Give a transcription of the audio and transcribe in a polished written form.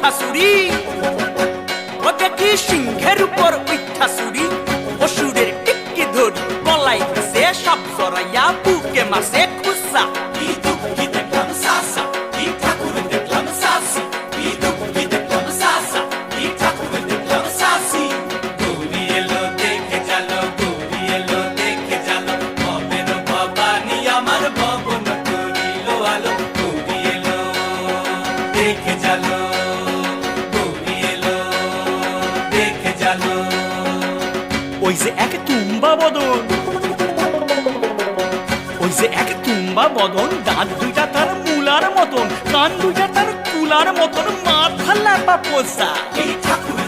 ঠাসুরি ও দেখি সিংহের উপর ঠাসুরি অসুরের টিক্কি ধরি গলাই সে সব জড়াইয়া বুকে মাসে খুসা ওই যে এক তুম্বা বদন ওই যে এক তুম্বা বদন দাঁত দুইটা তার মূলার মতন কান দুইটা তার কুলার মতন মাথা লাপা পোষা এই ঠাকুর